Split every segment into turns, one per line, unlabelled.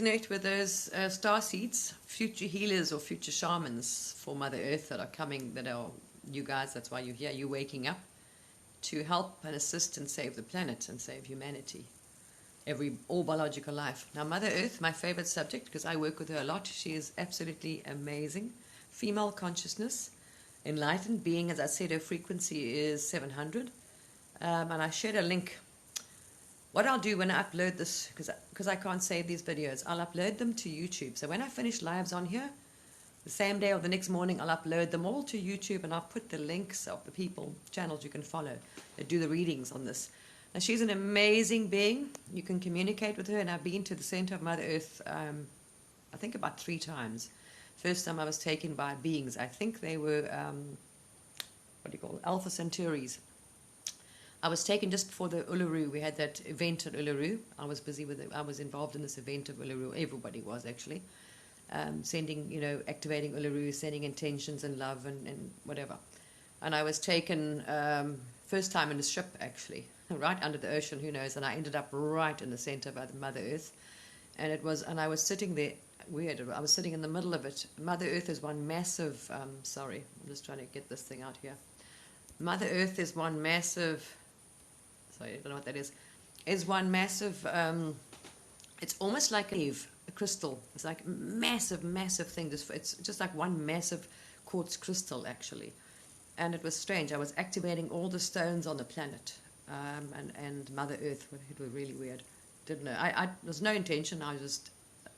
connect with those star seeds, future healers or future shamans for Mother Earth that are coming, that are you guys, that's why you're here, you're waking up to help and assist and save the planet and save humanity, all biological life. Now Mother Earth, my favorite subject, because I work with her a lot. She is absolutely amazing. Female consciousness, enlightened being. As I said, her frequency is 700. And I shared a link. What I'll do when I upload this, because I can't save these videos, I'll upload them to YouTube. So when I finish lives on here, the same day or the next morning, I'll upload them all to YouTube, and I'll put the links of the people, channels you can follow that do the readings on this. Now, she's an amazing being. You can communicate with her, and I've been to the center of Mother Earth, I think about 3 times. First time I was taken by beings. I think they were, Alpha Centauris. I was taken just before the Uluru. We had that event at Uluru. I was busy with it. I was involved in this event of Uluru. Everybody was, actually. Sending, activating Uluru, sending intentions and love and whatever. And I was taken, first time in a ship, actually, right under the ocean, who knows, and I ended up right in the center of Mother Earth. And I was sitting there, weird, I was sitting in the middle of it. Mother Earth is one massive, sorry, I'm just trying to get this thing out here. Mother Earth is one massive, sorry, I don't know what that is one massive, it's almost like a crystal. It's like a massive, massive thing. It's just like one massive quartz crystal, actually. And it was strange. I was activating all the stones on the planet, and Mother Earth. It was really weird. Didn't know. There's no intention. I was just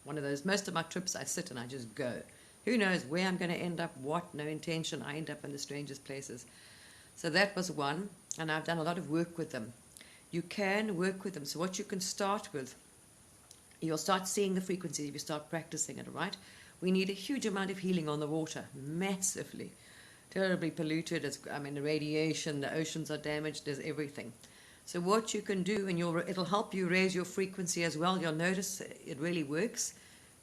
one of those. Most of my trips, I sit and I just go. Who knows where I'm going to end up? What? No intention. I end up in the strangest places. So that was one, and I've done a lot of work with them. You can work with them. So what you can start with, you'll start seeing the frequency if you start practicing it, right? We need a huge amount of healing on the water, massively. Terribly polluted, the radiation, the oceans are damaged, there's everything. So what you can do, and it'll help you raise your frequency as well. You'll notice it really works.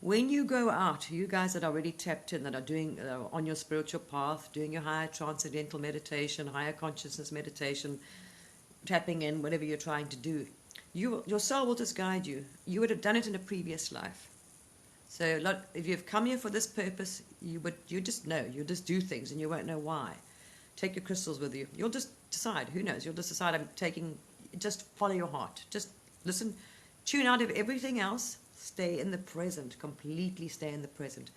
When you go out, you guys that are already tapped in, that are on your spiritual path, doing your higher transcendental meditation, higher consciousness meditation, tapping in, whatever you're trying to do, your soul will just guide you. You would have done it in a previous life. So if you've come here for this purpose, you just know. You'll just do things and you won't know why. Take your crystals with you. You'll just decide. Who knows? You'll just decide just follow your heart. Just listen. Tune out of everything else. Stay in the present. Completely stay in the present.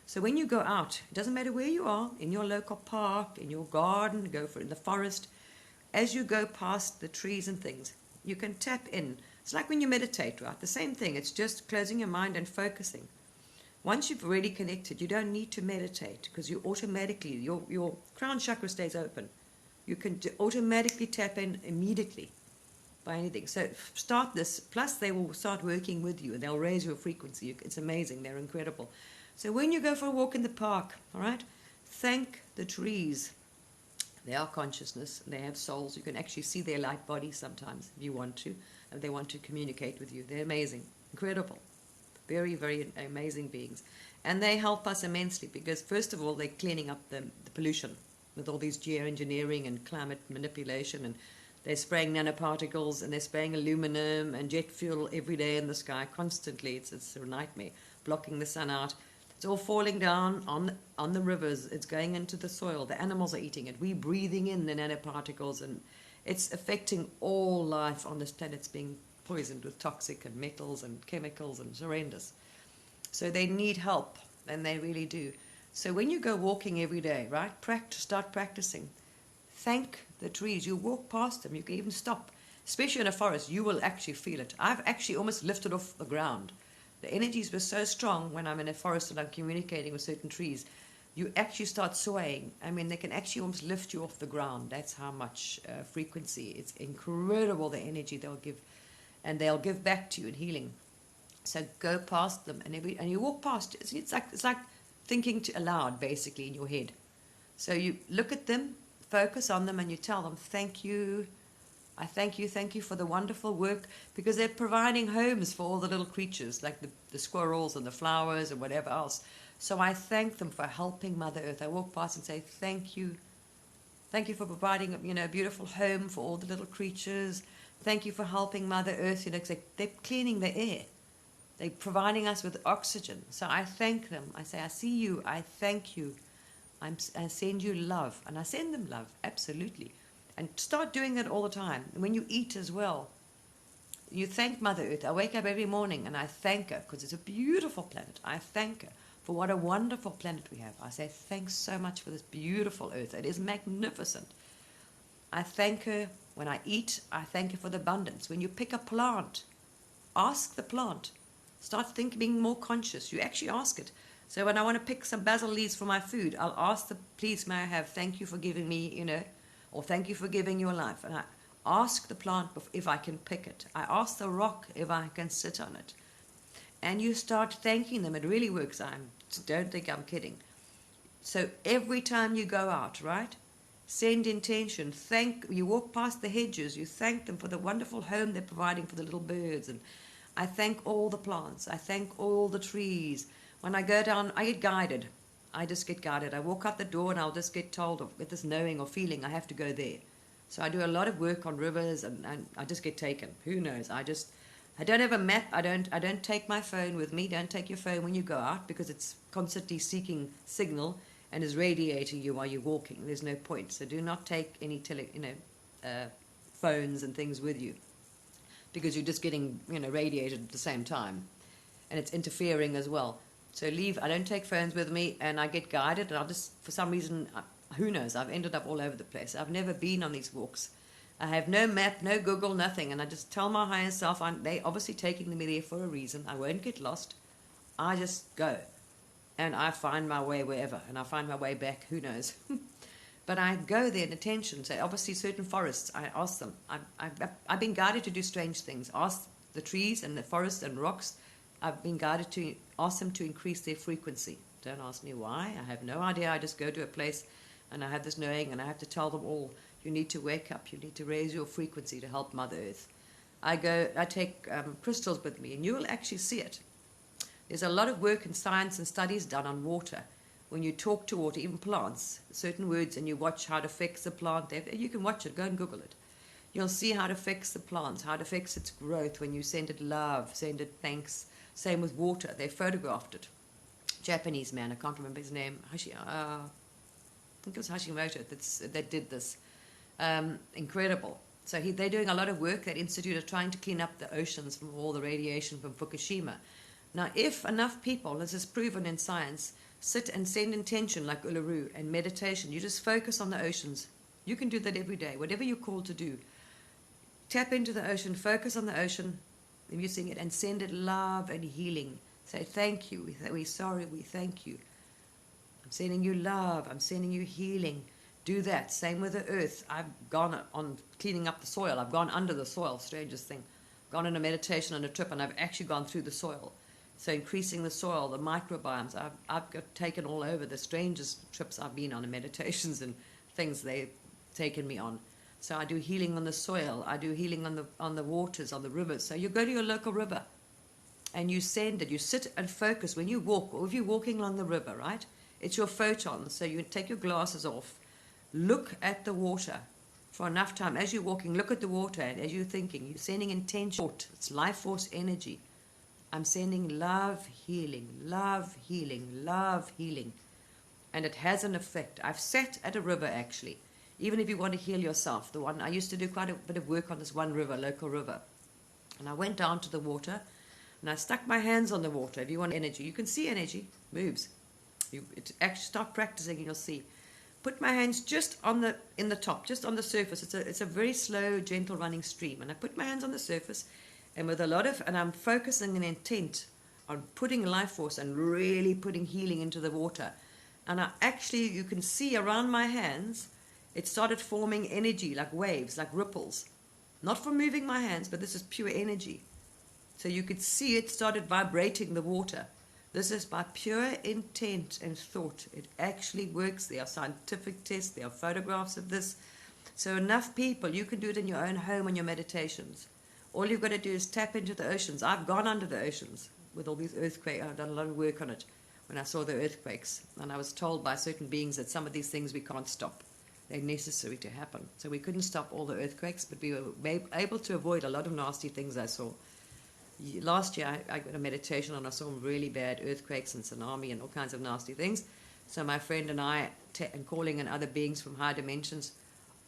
So when you go out, it doesn't matter where you are, in your local park, in your garden, in the forest, as you go past the trees and things, you can tap in. It's like when you meditate, right? The same thing. It's just closing your mind and focusing. Once you've already connected, you don't need to meditate, because you automatically, your crown chakra stays open. You can automatically tap in immediately by anything. So start this. Plus, they will start working with you, and they'll raise your frequency. It's amazing. They're incredible. So when you go for a walk in the park, all right, thank the trees. They are consciousness. They have souls. You can actually see their light bodies sometimes if you want to, and they want to communicate with you. They're amazing, incredible, very, very amazing beings. And they help us immensely because, first of all, they're cleaning up the pollution with all these geoengineering and climate manipulation, and they're spraying nanoparticles, and they're spraying aluminum and jet fuel every day in the sky constantly. It's a nightmare, blocking the sun out. It's all falling down on the rivers. It's going into the soil. The animals are eating it. We're breathing in the nanoparticles, and it's affecting all life on this planet. It's being poisoned with toxic and metals and chemicals, and it's horrendous. So they need help, and they really do. So when you go walking every day, right, start practicing. Thank the trees. You walk past them. You can even stop. Especially in a forest, you will actually feel it. I've actually almost lifted off the ground. The energies were so strong when I'm in a forest and I'm communicating with certain trees. You actually start swaying. They can actually almost lift you off the ground. That's how much frequency. It's incredible, the energy they'll give. And they'll give back to you in healing. So go past them, and you walk past. It's like thinking aloud, basically, in your head. So you look at them, focus on them, and you tell them, thank you. I thank you for the wonderful work, because they're providing homes for all the little creatures, like the squirrels and the flowers and whatever else. So I thank them for helping Mother Earth. I walk past and say, thank you. Thank you for providing a beautiful home for all the little creatures. Thank you for helping Mother Earth. They're cleaning the air. They're providing us with oxygen. So I thank them. I say, I see you. I thank you. I send you love. And I send them love, absolutely. And start doing that all the time. And when you eat as well, you thank Mother Earth. I wake up every morning and I thank her because it's a beautiful planet. I thank her for what a wonderful planet we have. I say, thanks so much for this beautiful Earth. It is magnificent. I thank her when I eat. I thank her for the abundance. When you pick a plant, ask the plant. Start thinking, being more conscious. You actually ask it. So when I want to pick some basil leaves for my food, I'll ask the, please may I have, thank you for giving me, or thank you for giving your life. And I ask the plant if I can pick it. I ask the rock if I can sit on it. And you start thanking them. It really works. I don't think I'm kidding. So every time you go out, right, send intention. You walk past the hedges, you thank them for the wonderful home they're providing for the little birds. And I thank all the plants. I thank all the trees. When I go down, I get guided. I just get guided. I walk out the door and I'll just get told, or get this knowing or feeling, I have to go there. So I do a lot of work on rivers and I just get taken. Who knows? I don't have a map. I don't take my phone with me. Don't take your phone when you go out because it's constantly seeking signal and is radiating you while you're walking. There's no point. So do not take any phones and things with you because you're just getting radiated at the same time, and it's interfering as well. So I don't take phones with me, and I get guided, and I'll just, for some reason, who knows, I've ended up all over the place. I've never been on these walks. I have no map, no Google, nothing, and I just tell my higher self, they're obviously taking me there for a reason. I won't get lost. I just go, and I find my way wherever, and I find my way back, who knows. But I go there in attention. So obviously certain forests, I ask them. I've been guided to do strange things. Ask the trees and the forests and rocks. I've been guided to ask them to increase their frequency. Don't ask me why. I have no idea. I just go to a place and I have this knowing and I have to tell them all, you need to wake up. You need to raise your frequency to help Mother Earth. I take crystals with me and you will actually see it. There's a lot of work and science and studies done on water. When you talk to water, even plants, certain words, and you watch how it affects the plant, you can watch it, go and Google it. You'll see how it affects the plants, how it affects its growth when you send it love, send it thanks. Same with water. They photographed it. Japanese man, I can't remember his name. I think it was Hashimoto that did this. Incredible. So they're doing a lot of work. That institute are trying to clean up the oceans from all the radiation from Fukushima. Now, if enough people, as is proven in science, sit and send intention like Uluru and meditation, you just focus on the oceans. You can do that every day, whatever you're called to do. Tap into the ocean, focus on the ocean, if you sing it, and send it love and healing. Say, thank you, we're sorry, we thank you. I'm sending you love, I'm sending you healing. Do that. Same with the earth. I've gone on cleaning up the soil. I've gone under the soil, strangest thing. Gone on a meditation on a trip, and I've actually gone through the soil. So increasing the soil, the microbiomes, I've got taken all over the strangest trips I've been on in meditations and things they've taken me on. So I do healing on the soil. I do healing on the waters, on the rivers. So you go to your local river and you send it. You sit and focus. When you walk, or if you're walking along the river, right, it's your photons. So you take your glasses off, look at the water for enough time. As you're walking, look at the water, and as you're thinking, you're sending intention. It's life force energy. I'm sending love, healing, love, healing, love, healing. And it has an effect. I've sat at a river, actually. Even if you want to heal yourself, the one I used to do quite a bit of work on this one river, local river. And I went down to the water, and I stuck my hands on the water. If you want energy, you can see energy moves. Actually start practicing, and you'll see. Put my hands just in the top, just on the surface. It's a very slow, gentle running stream. And I put my hands on the surface, and I'm focusing an intent on putting life force and really putting healing into the water. And you can see around my hands, it started forming energy like waves, like ripples. Not from moving my hands, but this is pure energy. So you could see it started vibrating the water. This is by pure intent and thought. It actually works. There are scientific tests. There are photographs of this. So enough people, you can do it in your own home on your meditations. All you've got to do is tap into the oceans. I've gone under the oceans with all these earthquakes. I've done a lot of work on it when I saw the earthquakes. And I was told by certain beings that some of these things we can't stop. They're necessary to happen. So we couldn't stop all the earthquakes, but we were able to avoid a lot of nasty things I saw. Last year I got a meditation and I saw really bad earthquakes and tsunami and all kinds of nasty things. So my friend and I, and calling in other beings from higher dimensions,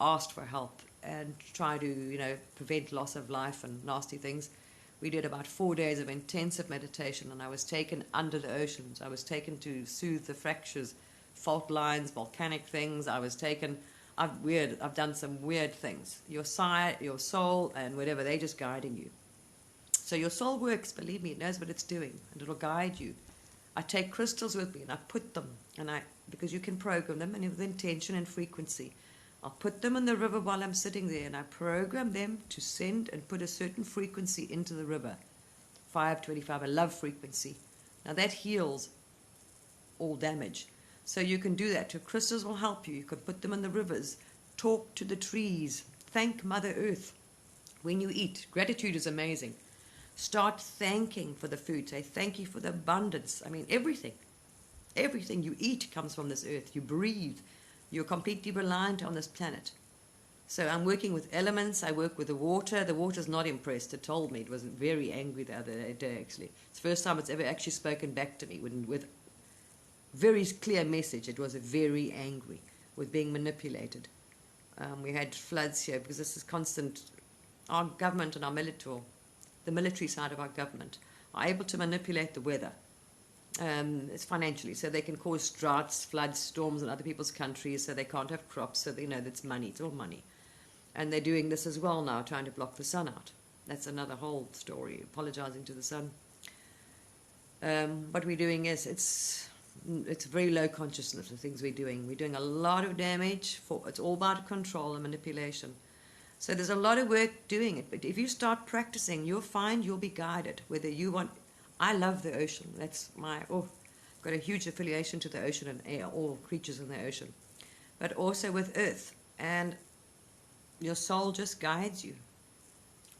asked for help and try to, prevent loss of life and nasty things. We did about 4 days of intensive meditation, and I was taken under the oceans. I was taken to soothe the fractures, fault lines, volcanic things. I've done some weird things. Your soul, and whatever, they're just guiding you. So your soul works, believe me, it knows what it's doing, and it'll guide you. I take crystals with me, and I put them, because you can program them, and with intention and frequency. I'll put them in the river while I'm sitting there, and I program them to send and put a certain frequency into the river. 525, a love frequency. Now that heals all damage. So you can do that. Your crystals will help you. You can put them in the rivers. Talk to the trees. Thank Mother Earth. When you eat, gratitude is amazing. Start thanking for the food. Say thank you for the abundance. I mean, everything. Everything you eat comes from this earth. You breathe. You're completely reliant on this planet. So I'm working with elements. I work with the water. The water's not impressed. It told me. It was very angry the other day, actually. It's the first time it's ever actually spoken back to me with very clear message. It was very angry with being manipulated. We had floods here because this is constant. Our government and the military side of our government, are able to manipulate the weather. It's financially, so they can cause droughts, floods, storms in other people's countries, so they can't have crops, so they know that's money, it's all money. And they're doing this as well now, trying to block the sun out. That's another whole story, apologizing to the sun. What we're doing is, it's very low consciousness, the things we're doing. We're doing a lot of damage, it's all about control and manipulation. So there's a lot of work doing it, but if you start practicing, you'll find you'll be guided, whether you want. I love the ocean. That's got a huge affiliation to the ocean and air, all creatures in the ocean. But also with earth. And your soul just guides you.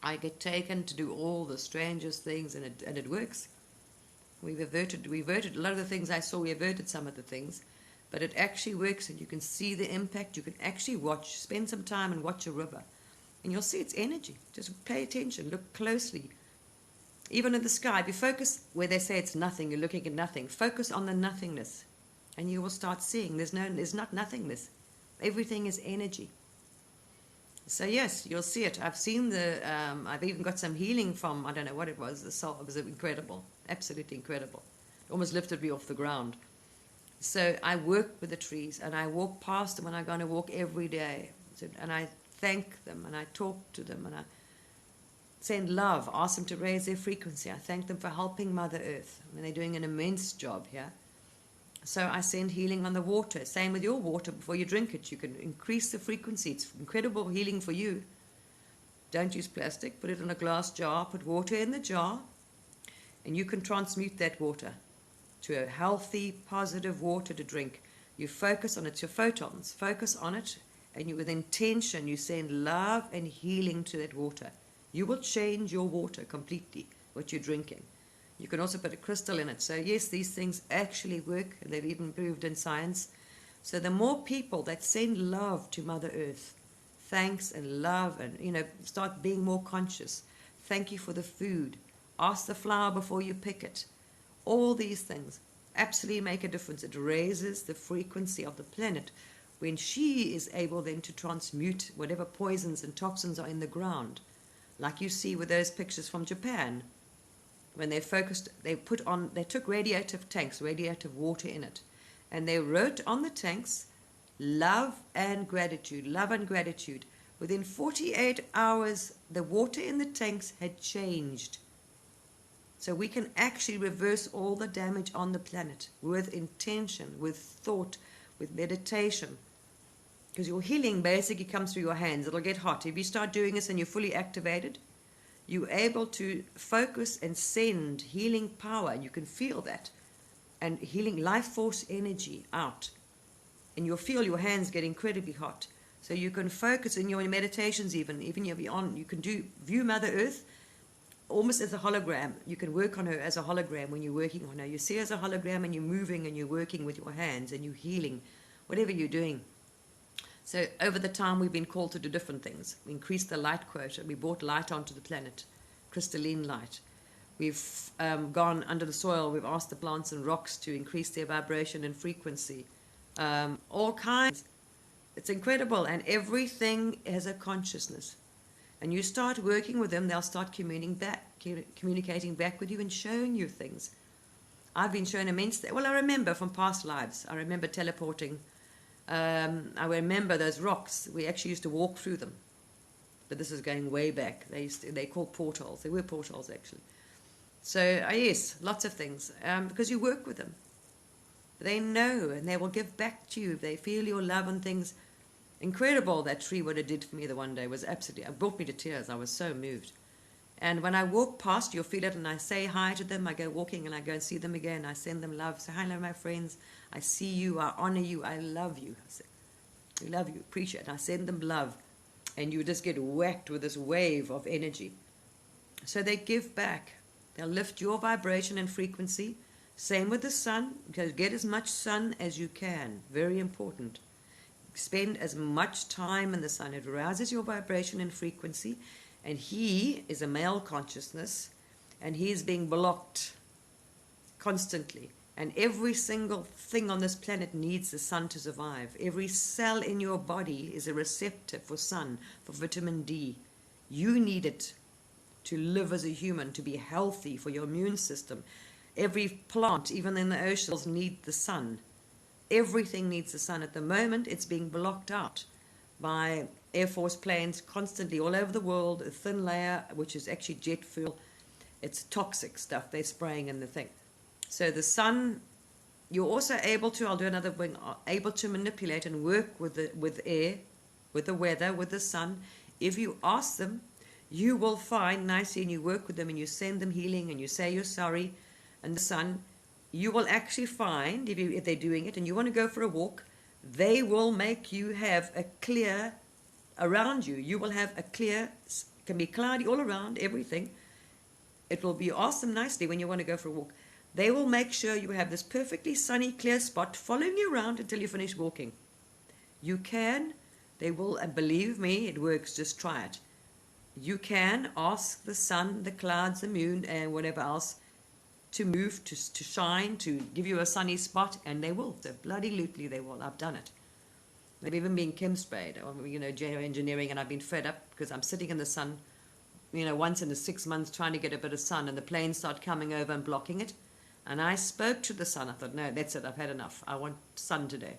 I get taken to do all the strangest things, and it works. We averted a lot of the things I saw. We averted some of the things. But it actually works, and you can see the impact. You can actually spend some time and watch a river. And you'll see its energy. Just pay attention. Look closely. Even in the sky, if you focus where they say it's nothing, you're looking at nothing. Focus on the nothingness, and you will start seeing there's not nothingness. Everything is energy. So yes, you'll see it. I've seen I've even got some healing from, I don't know what it was, the soul. It was incredible, absolutely incredible. It almost lifted me off the ground. So I work with the trees, and I walk past them, and I'm going to walk every day. And I thank them, and I talk to them, and I send love, ask them to raise their frequency. I thank them for helping Mother Earth. I mean, they're doing an immense job here. So I send healing on the water. Same with your water. Before you drink it, you can increase the frequency. It's incredible healing for you. Don't use plastic. Put it in a glass jar. Put water in the jar. And you can transmute that water to a healthy, positive water to drink. You focus on it. It's your photons. Focus on it. And with intention, you send love and healing to that water. You will change your water completely, what you're drinking. You can also put a crystal in it. So yes, these things actually work, and they've even proved in science. So the more people that send love to Mother Earth, thanks and love, and start being more conscious. Thank you for the food. Ask the flower before you pick it. All these things absolutely make a difference. It raises the frequency of the planet when she is able then to transmute whatever poisons and toxins are in the ground. Like you see with those pictures from Japan, when they took radiative tanks, radiative water in it, and they wrote on the tanks, love and gratitude, love and gratitude. Within 48 hours, the water in the tanks had changed. So we can actually reverse all the damage on the planet with intention, with thought, with meditation. Because your healing basically comes through your hands. It'll get hot. If you start doing this and you're fully activated, you're able to focus and send healing power. You can feel that. And healing life force energy out. And you'll feel your hands get incredibly hot. So you can focus in your meditations even you can view Mother Earth almost as a hologram. You can work on her as a hologram when you're working on her. You see her as a hologram, and you're moving and you're working with your hands and you're healing, whatever you're doing. So over the time, we've been called to do different things. We increased the light quota. We brought light onto the planet, crystalline light. We've gone under the soil. We've asked the plants and rocks to increase their vibration and frequency. All kinds. It's incredible. And everything has a consciousness. And you start working with them, they'll start communicating back with you and showing you things. I've been shown immense. Well, I remember from past lives. I remember teleporting. I remember those rocks. We actually used to walk through them. But this is going way back. They called portals. They were portals, actually. So, yes, lots of things. Because you work with them. They know, and they will give back to you. They feel your love and things. Incredible, that tree, what it did for me the one day was absolutely, it brought me to tears. I was so moved. And when I walk past, you'll feel it, and I say hi to them. I go walking, and I go and see them again. I send them love. Say, hello, my friends. I see you. I honor you. I love you. I say, I love you. Appreciate it. And I send them love. And you just get whacked with this wave of energy. So they give back. They'll lift your vibration and frequency. Same with the sun. Get as much sun as you can. Very important. Spend as much time in the sun. It rouses your vibration and frequency. And he is a male consciousness. And he is being blocked constantly. And every single thing on this planet needs the sun to survive. Every cell in your body is a receptor for sun, for vitamin D. You need it to live as a human, to be healthy, for your immune system. Every plant, even in the oceans, needs the sun. Everything needs the sun. At the moment, it's being blocked out by Air Force planes constantly all over the world, a thin layer, which is actually jet fuel. It's toxic stuff they're spraying in the thing. So the sun, you're also able to, I'll do another thing, able to manipulate and work with air, with the weather, with the sun. If you ask them, you will find nicely, and you work with them and you send them healing and you say you're sorry, and the sun, you will actually find, if they're doing it and you want to go for a walk, they will make you have a clear around you. You will have a clear, can be cloudy all around, everything. It will be awesome nicely when you want to go for a walk. They will make sure you have this perfectly sunny, clear spot following you around until you finish walking. You can, they will, and believe me, it works, just try it. You can ask the sun, the clouds, the moon, and whatever else to move, to shine, to give you a sunny spot, and they will. So bloody lootly they will. I've done it. They've even been chem-sprayed, or, geoengineering, and I've been fed up because I'm sitting in the sun, once in the 6 months trying to get a bit of sun, and the planes start coming over and blocking it. And I spoke to the sun. I thought, no, that's it. I've had enough. I want sun today.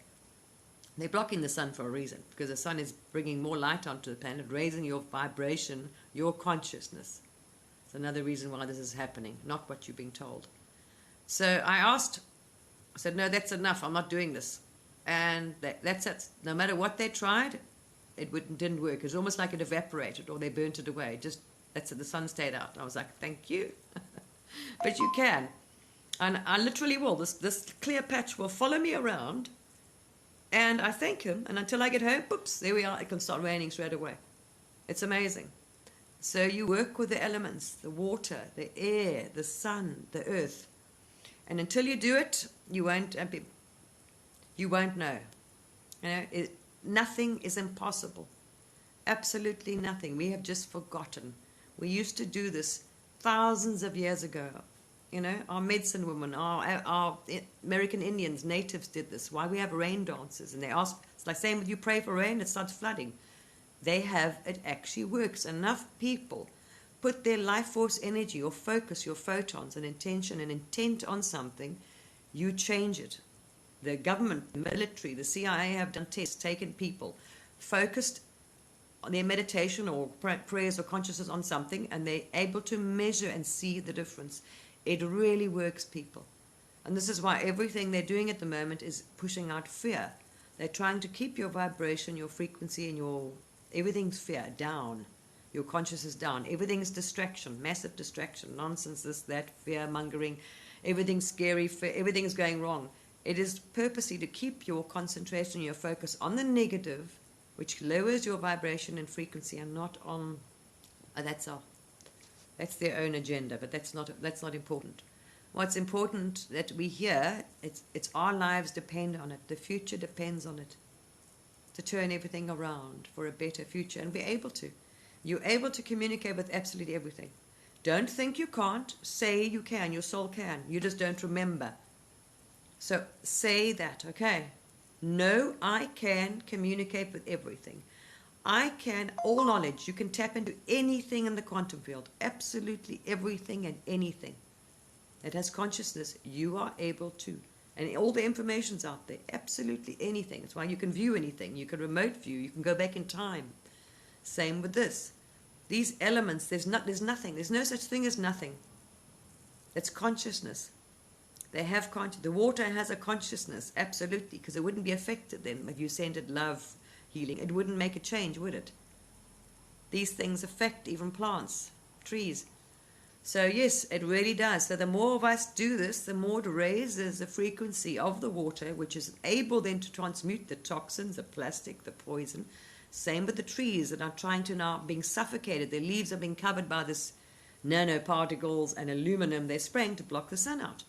They're blocking the sun for a reason, because the sun is bringing more light onto the planet, raising your vibration, your consciousness. It's another reason why this is happening, not what you're being told. So I said, no, that's enough. I'm not doing this. And that's it. No matter what they tried, it didn't work. It was almost like it evaporated or they burnt it away. That's it. The sun stayed out. I was like, thank you. But you can. And I literally will. This clear patch will follow me around. And I thank him. And until I get home, oops, there we are. It can start raining straight away. It's amazing. So you work with the elements, the water, the air, the sun, the earth. And until you do it, you won't know. Nothing is impossible. Absolutely nothing. We have just forgotten. We used to do this thousands of years ago. Our medicine women, our American Indians, natives did this. Why we have rain dances? And they ask, it's like saying, you pray for rain, it starts flooding. It actually works. Enough people put their life force energy, your focus, your photons, and intention and intent on something, you change it. The government, the military, the CIA have done tests, taken people, focused on their meditation or prayers or consciousness on something, and they're able to measure and see the difference. It really works, people. And this is why everything they're doing at the moment is pushing out fear. They're trying to keep your vibration, your frequency, and everything's fear down. Your consciousness down. Everything's distraction, massive distraction, nonsense, this, that, fear-mongering. Everything's scary, fear, everything's going wrong. It is purposely to keep your concentration, your focus on the negative, which lowers your vibration and frequency, and not on, that's their own agenda, but that's not important. What's important that we hear, it's our lives depend on it. The future depends on it. To turn everything around for a better future, and be able to. You're able to communicate with absolutely everything. Don't think you can't. Say you can. Your soul can. You just don't remember. So say that, okay? No, I can communicate with everything. I can, all knowledge. You can tap into anything in the quantum field. Absolutely everything and anything that has consciousness, you are able to. And all the information's out there. Absolutely anything. That's why you can view anything. You can remote view. You can go back in time. Same with this. These elements, there's nothing. There's no such thing as nothing. It's consciousness. They have the water has a consciousness, absolutely, because it wouldn't be affected then if you sent it love, healing. It wouldn't make a change, would it? These things affect even plants, trees. So yes, it really does. So the more of us do this, the more it raises the frequency of the water, which is able then to transmute the toxins, the plastic, the poison. Same with the trees that are trying to now being suffocated. Their leaves are being covered by this nanoparticles and aluminum they're spraying to block the sun out.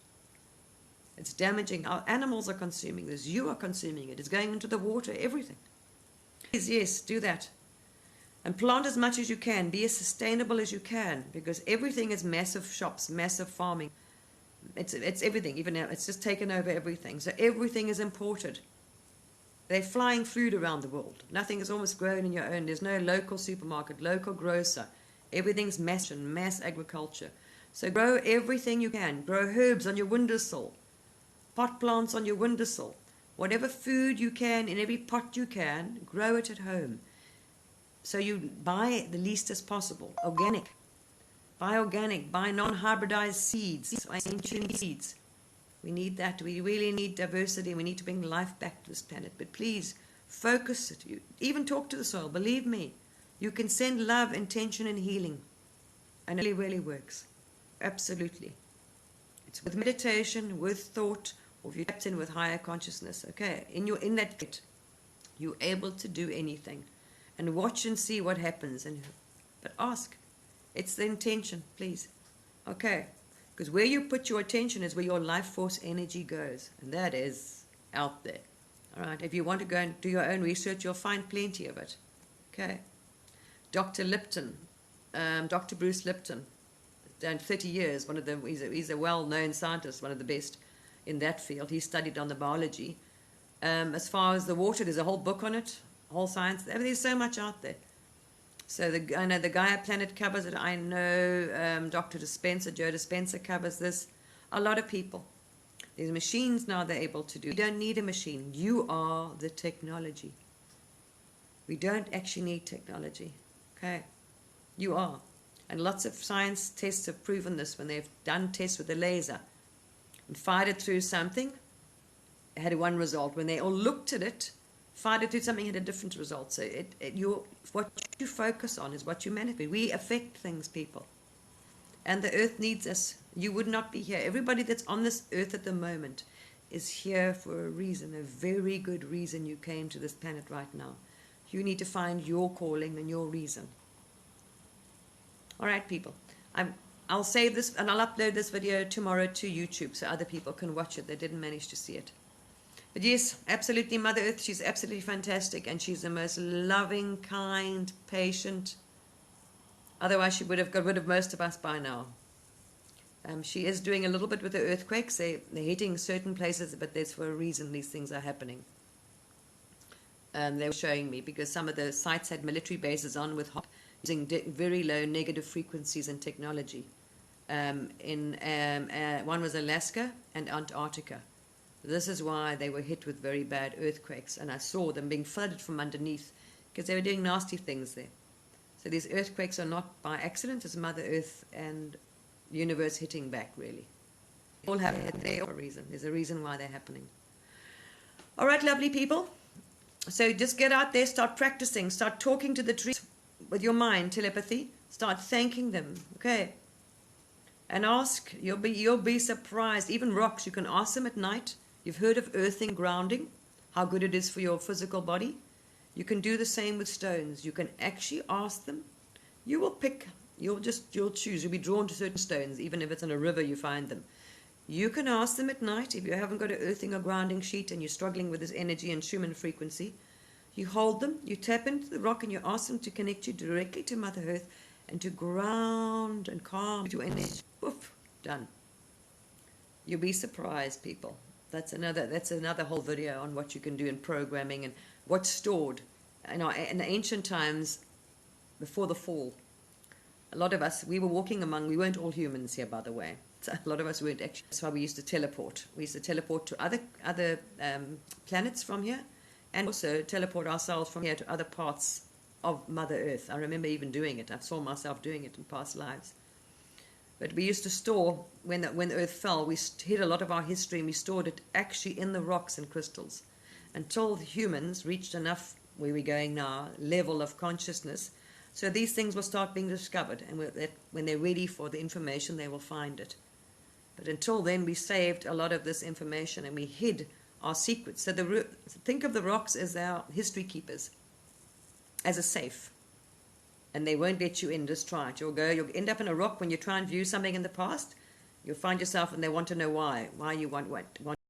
It's damaging. Our animals are consuming this. You are consuming it. It's going into the water, everything. Please, yes, do that. And plant as much as you can. Be as sustainable as you can, because everything is massive shops, massive farming. It's everything. Even now, it's just taken over everything. So everything is imported. They're flying food around the world. Nothing is almost grown in your own. There's no local supermarket, local grocer. Everything's mass agriculture. So grow everything you can. Grow herbs on your windowsill. Pot plants on your windowsill. Whatever food you can, in every pot you can, grow it at home. So you buy the least as possible. Organic. Buy organic. Buy non-hybridized seeds, ancient seeds. We need that. We really need diversity. We need to bring life back to this planet. But please, focus it. Even talk to the soil. Believe me, you can send love, intention, and healing. And it really works. Absolutely. It's with meditation, with thought, or if you tapped in with higher consciousness. Okay, in that state, you're able to do anything. And watch and see what happens. But ask. It's the intention, please. Okay. Because where you put your attention is where your life force energy goes. And that is out there. All right. If you want to go and do your own research, you'll find plenty of it. Okay. Dr. Lipton, Dr. Bruce Lipton, done 30 years. He's a well-known scientist, one of the best in that field. He studied on the biology. As far as the water, there's a whole book on it, whole science. There's so much out there. So I know the Gaia Planet covers it. I know Dr. Joe Dispenza covers this. A lot of people. There's machines now they're able to do. You don't need a machine. You are the technology. We don't actually need technology. Okay? You are. And lots of science tests have proven this when they've done tests with a laser and fired it through something. It had one result. When they all looked at it, fired it through something, had a different result. So what you focus on is what you manifest. We affect things, people. And the earth needs us. You would not be here. Everybody that's on this earth at the moment is here for a reason, a very good reason you came to this planet right now. You need to find your calling and your reason. All right, people. I'll save this and I'll upload this video tomorrow to YouTube so other people can watch it. They didn't manage to see it. But yes, absolutely, Mother Earth, she's absolutely fantastic, and she's the most loving, kind, patient. Otherwise, she would have got rid of most of us by now. She is doing a little bit with the earthquakes. They're hitting certain places, but there's for a reason these things are happening. They were showing me, because some of the sites had military bases on with using very low negative frequencies and technology. One was Alaska and Antarctica. This is why they were hit with very bad earthquakes, and I saw them being flooded from underneath because they were doing nasty things there. So these earthquakes are not by accident. It's Mother Earth and universe hitting back, really. They all happen there for a reason. There's a reason why they're happening. All right, lovely people. So just get out there, start practicing, start talking to the trees with your mind, telepathy. Start thanking them, okay? And ask. You'll be surprised. Even rocks, you can ask them at night. You've heard of earthing, grounding, how good it is for your physical body. You can do the same with stones. You can actually ask them. You will pick, you'll choose. You'll be drawn to certain stones, even if it's in a river you find them. You can ask them at night if you haven't got an earthing or grounding sheet and you're struggling with this energy and Schumann frequency. You hold them, you tap into the rock and you ask them to connect you directly to Mother Earth, and to ground and calm to energy. Poof, done. You'll be surprised, people. That's another whole video on what you can do in programming and what's stored. In the ancient times, before the fall, a lot of us, we weren't all humans here, by the way. So a lot of us weren't actually. That's why we used to teleport. We used to teleport to other planets from here, and also teleport ourselves from here to other parts of Mother Earth. I remember even doing it. I saw myself doing it in past lives. But we used to store, when the Earth fell, we hid a lot of our history, and we stored it actually in the rocks and crystals until the humans reached enough, where we're going now, level of consciousness. So these things will start being discovered, and when they're ready for the information, they will find it. But until then, we saved a lot of this information, and we hid our secrets. So think of the rocks as our history keepers, as a safe. And they won't let you in. Just try it. You'll end up in a rock when you try and view something in the past. You'll find yourself, and they want to know why you want